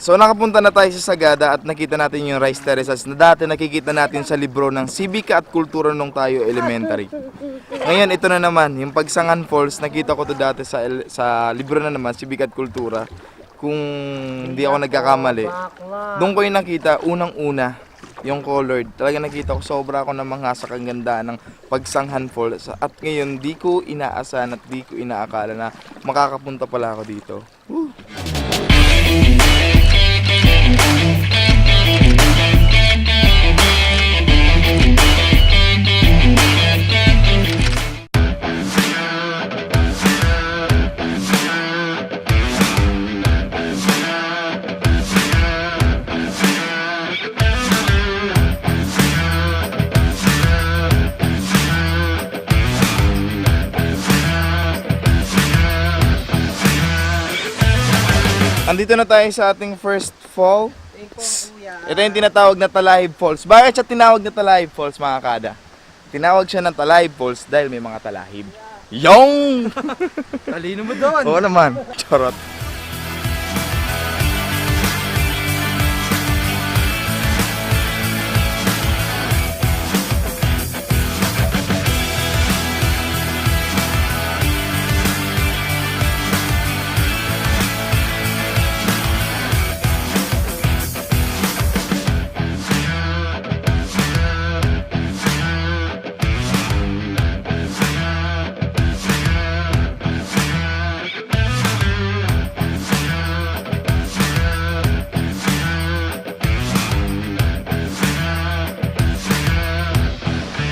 So nakapunta na tayo sa Sagada at nakita natin yung rice terraces na dati nakikita natin sa libro ng Sibika at Kultura nung tayo elementary. Ngayon ito na naman, yung Pagsangan Falls, nakita ko to dati sa libro na naman, Sibika at Kultura. Kung hindi ako nagkakamali, doon ko yung nakita unang-una yung colored. Talaga nakita ko sobra ako namangha sa kagandaan ng Pagsangan Falls. At ngayon di ko inaasahan at di ko inaakala na makakapunta pala ako dito. Woo! Andito na tayo sa ating first fall. Ito yung tinatawag na Talahib Falls. Bakit siya tinawag na Talahib Falls, mga kada? Tinawag siya ng Talahib Falls dahil may mga talahib. Yung! Talino mo doon! Oo naman. Charot.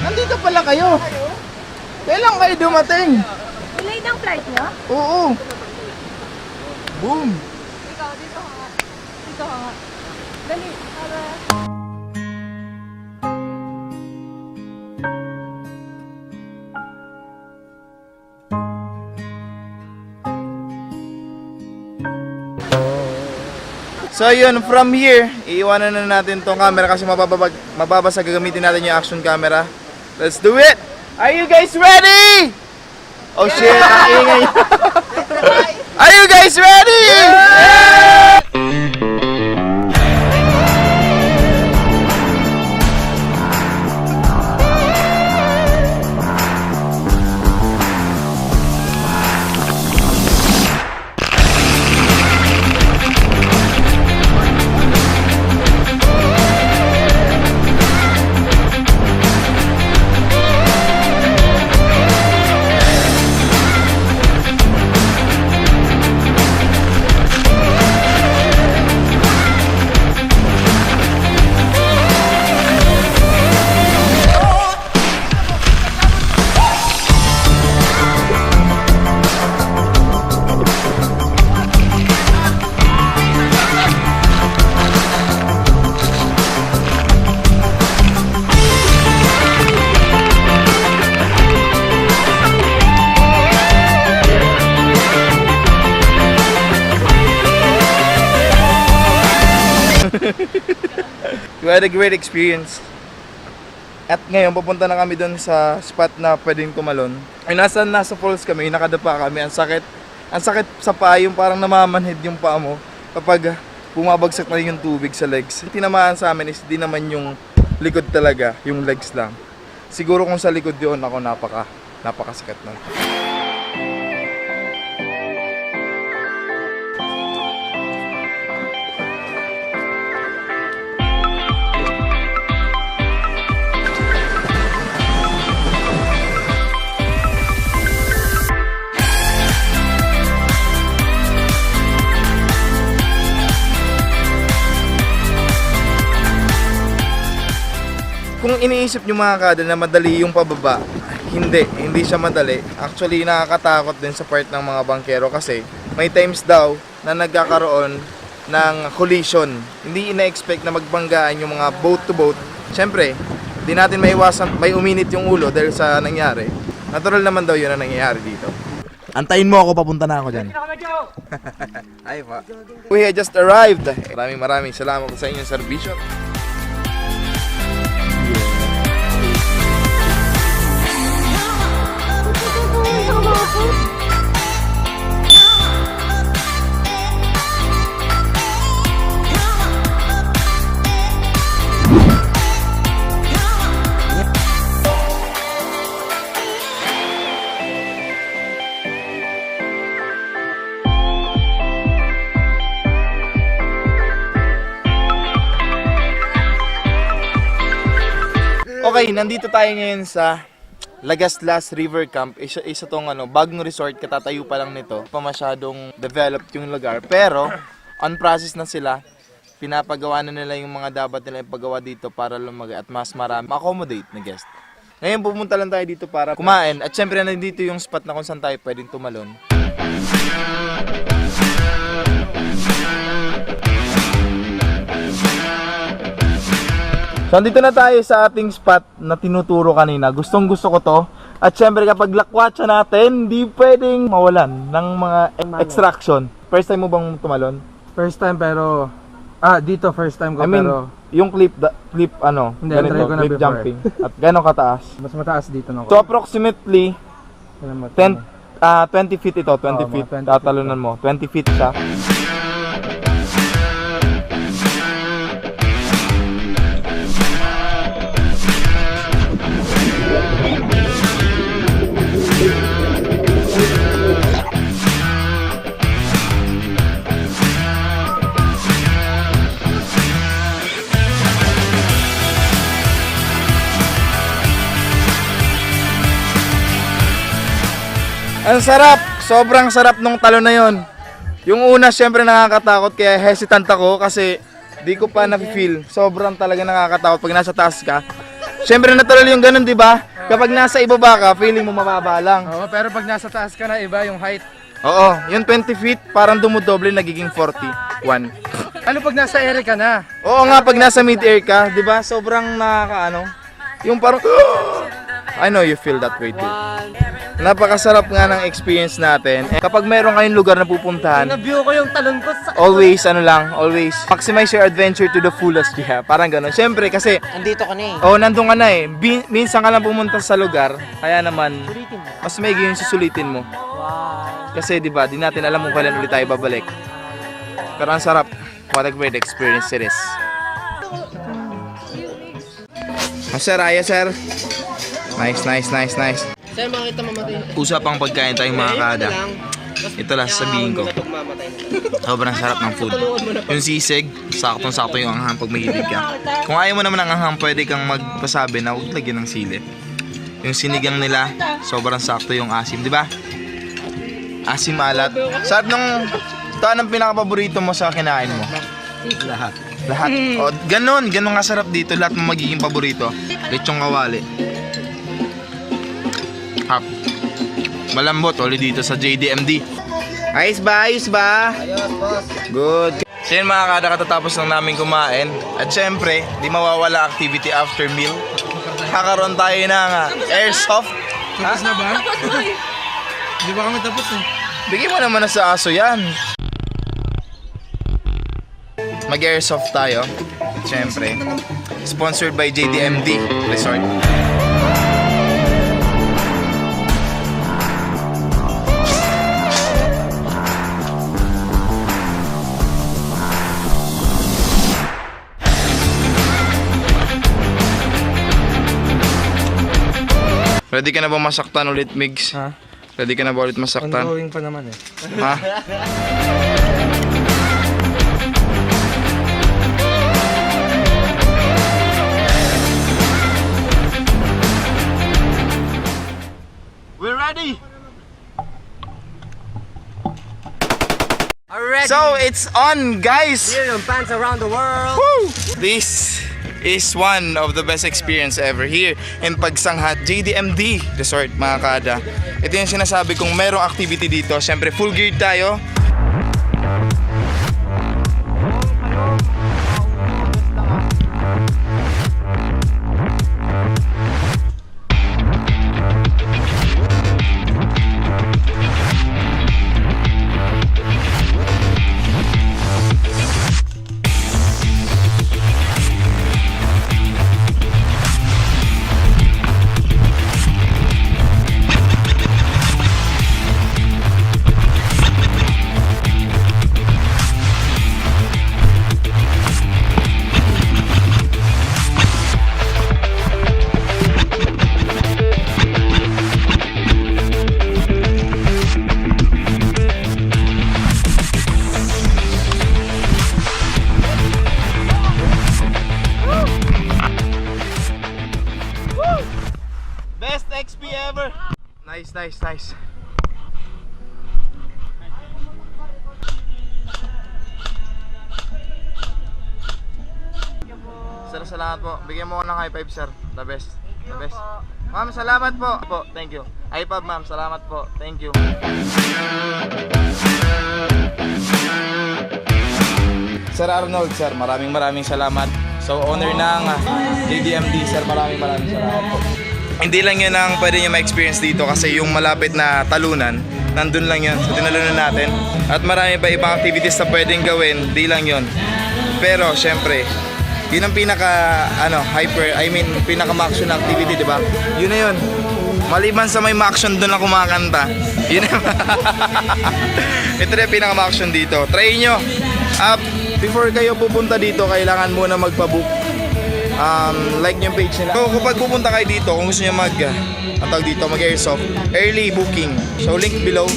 Nandito pala kayo. Kailan kayo dumating? Delayed ang flight niyo? Oo. Boom. Ikaw, dito ka nga. Dito ka nga. Dali, para... So yun, from here, iiwanan na natin tong camera kasi mababasa gagamitin natin yung action camera. Let's do it! Are you guys ready? Oh shit, ang ingay. Are you guys ready? Yeah! We had a great experience. At ngayon, pupunta na kami doon sa spot na pwedeng tumalon. Ay, nasa falls kami, nakadapa kami. Ang sakit sa paa, yung parang namamanhid yung paa mo kapag bumabagsak na yung tubig sa legs. Tinamaan sa amin is di naman yung likod talaga, yung legs lang. Siguro kung sa likod yun ako, napakasakit na. Kung iniisip nyo mga kada na madali yung pababa, hindi siya madali. Actually, nakakatakot din sa part ng mga bangkero kasi may times daw na nagkakaroon ng collision. Hindi ina-expect na magbanggaan yung mga boat to boat. Siyempre, di natin maiwasan, may uminit yung ulo dahil sa nangyari. Natural naman daw yun ang nangyayari dito. Antayin mo ako, papunta na ako dyan. Ay pa. We had just arrived. Maraming salamat sa inyong serbisyo. Okay, nandito tayo ngayon sa Lagaslas River Camp. Isa tong bagong resort, katatayo pa lang nito. Pa masyadong developed yung lugar. Pero, on process na sila. Pinapagawa na nila yung mga dapat nila ipagawa dito para lumagay at mas marami accommodate na guest. Ngayon pumunta lang tayo dito para kumain. At syempre nandito yung spot na kung saan tayo pwedeng tumalon. So, andito na tayo sa ating spot na tinuturo kanina. Gustong gusto ko to. At syempre kapag lakwatsa natin, hindi pwedeng mawalan ng mga extraction. First time mo bang tumalon? First time pero... dito first time ko I mean, pero... yung clip Hindi, ganito, try ko na clip before. jumping. At gano'ng kataas? Mas mataas dito na So, approximately 20 feet ito, 20 Oo, feet. mga 20 feet Tatalunan mo. 20 feet siya. Ang sarap! Sobrang sarap nung talon na yon. Yung una, syempre nakakatakot kaya hesitant ako kasi di ko pa na-feel. Sobrang talaga nakakatakot pag nasa taas ka. Syempre natural yung ganun, di ba? Kapag nasa ibaba ka, feeling mo mababa lang. Oo, pero pag nasa taas ka na, iba yung height. Oo, yung 20 feet parang dumudoble, nagiging 41. Ano pag nasa ere ka na? Oo nga, pag nasa mid-air ka, di ba? Sobrang nakakaano. Yung parang, I know you feel that way too. Napakasarap nga ng experience natin. Kapag meron kayong lugar na pupuntahan, Na-view ko yung talon ko sa... always maximize your adventure to the fullest. Yeah, parang gano'n. Siyempre kasi, Andito ka na eh. nandun ka na eh. Minsan ka lang pumunta sa lugar, kaya naman, Ulitin mo. mas maigi yung susulitin mo. Wow. Kasi di ba, di natin alam kung kailan ulit tayo babalik. Pero ang sarap. What a great experience it is. Sir, sir. Nice. Sir, makita mamatay. Usapang pagkain tayong mga kada. Ito lang sasabihin ko. Mamatay na. Sobrang sarap ng food. Yung sisig, saktong-sakto yung anghang pag mahilig ka. Kung ayaw mo naman ng anghang, pwede kang magpasabi na huwag lagyan ng sili. Yung sinigang nila, sobrang sakto yung asim, di ba? Asim alat. Sarap nung... Ito, anong pinaka-paborito mo sa kinain mo? Lahat. Lahat. O, ganun nga sarap dito. Lahat mo magiging paborito. Lechong kawali. Hap. Malambot ulit dito sa JDMD. Ayos ba? Ayos, boss. Good. So yun mga kada, katatapos lang namin kumain. At syempre, di mawawala activity after meal. Kakaroon tayo ng airsoft. Tapos na ba? Di ba kami tapos eh? Bigyan mo naman na sa aso yan. Mag-airsoft tayo. Syempre. Sponsored by JDMD Resort. Ready ka na ba masaktan ulit, Migs? Ha? Ready ka na ba ulit masaktan? Ongoing pa naman eh. Ha? We're ready! Already. So, it's on, guys! Here yung fans around the world. Woo! This is one of the best experience ever here in Pagsanghat JDMD Resort, mga kada. Ito yung sinasabi kong merong activity dito. Siyempre, full geared tayo. Nice. Sir, salamat po. Bigyan mo ko ng high five, sir. The best. Ma'am, salamat po. Thank you. High five, ma'am. Salamat po. Thank you. Sir Arnold, sir, maraming salamat. So, owner ng JDMD, sir, maraming salamat po. Hindi lang yun ang pwede nyo ma-experience dito kasi yung malapit na talunan, nandun lang yun sa tinalunan natin. At marami pa ibang activities na pwedeng gawin, di lang yun. Pero, syempre, yun ang pinaka-action na activity, di ba? Yun na yun. Maliban sa may ma-action doon na kumakanta. Yun na. Ito na yung pinaka-action dito. Try nyo. Before kayo pupunta dito, kailangan muna magpa-book. Like yung page nila. So, kapag pupunta kayo dito, kung gusto nyo mag-airsoft, early booking. So, link below.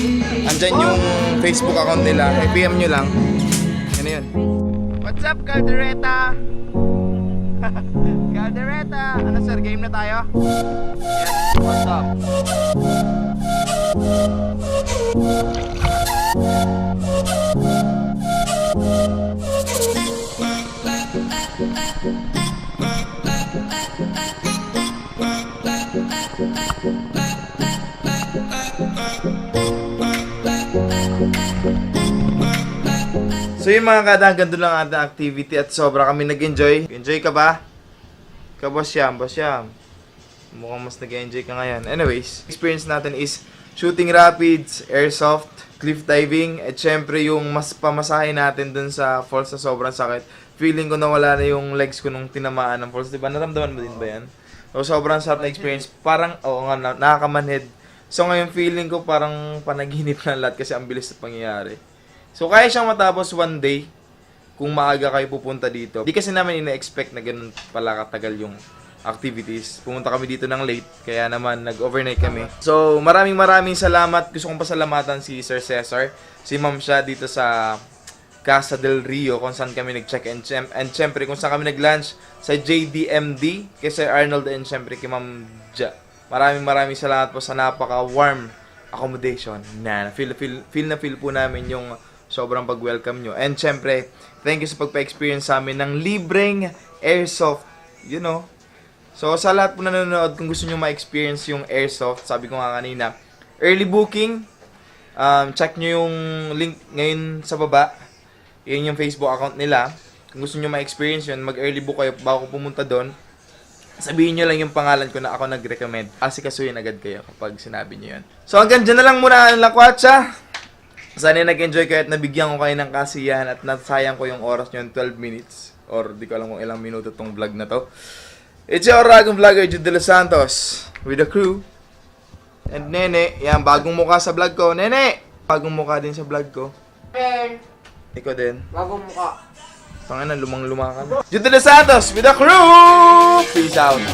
Andyan yung Facebook account nila. PM nyo lang. Yan na yun. What's up, Caldereta? Caldereta! Ano sir, game na tayo? Yes, what's up? So yung mga kada, hanggang doon lang ang ating activity at sobra kami nag-enjoy. Enjoy ka ba? Boss Yam. Mukhang mas nag-enjoy ka ngayon. Anyways, experience natin is shooting rapids, airsoft, cliff diving, at syempre yung mas pamasahe natin dun sa falls na sobrang sakit. Feeling ko nawala na yung legs ko nung tinamaan ng falls. Diba? Naramdaman mo din ba yan? So sobrang sarap na experience. Parang, nakakamanhid. So ngayon feeling ko parang panaginip na lahat kasi ang bilis na pangyayari. So kaya siyang matapos one day kung maaga kayo pupunta dito. Di kasi namin ina-expect na ganun pala katagal yung activities. Pumunta kami dito ng late, kaya naman nag-overnight kami. So maraming salamat. Gusto kong pasalamatan si Sir Cesar, si Ma'am siya dito sa Casa del Rio kung saan kami nag-check and syempre kung saan kami nag-lunch sa JDMD kay Sir Arnold and syempre kay Ma'am Ja. Maraming salamat po sa napaka-warm accommodation na feel po namin yung sobrang pag-welcome nyo. And syempre, thank you sa pagpa-experience sa amin ng libreng airsoft. You know. So, sa lahat po nanonood, kung gusto nyo ma-experience yung airsoft, sabi ko nga kanina, early booking, check nyo yung link ngayon sa baba. Yun yung Facebook account nila. Kung gusto nyo ma-experience yun, mag-early book kayo bago pumunta doon. Sabihin nyo lang yung pangalan ko na ako nag-recommend. Asikasuhin agad kayo kapag sinabi nyo yun. So, hanggang dyan na lang muna ang Lakwatsa. Sana nag-enjoy kayo at nabigyan ko kayo ng kasiyahan at nasayang ko yung oras nyo 12 minutes. Or di ko alam kung ilang minuto tong vlog na to. It's your Ragong Vlogger, Jude De Los Santos. With the crew. And Nene, yan, bagong mukha sa vlog ko. Nene! Bagong mukha din sa vlog ko. Ikaw din. Bagong mukha. Pangana, lumang-luma ka. Jude De Los Santos with the crew! Peace out.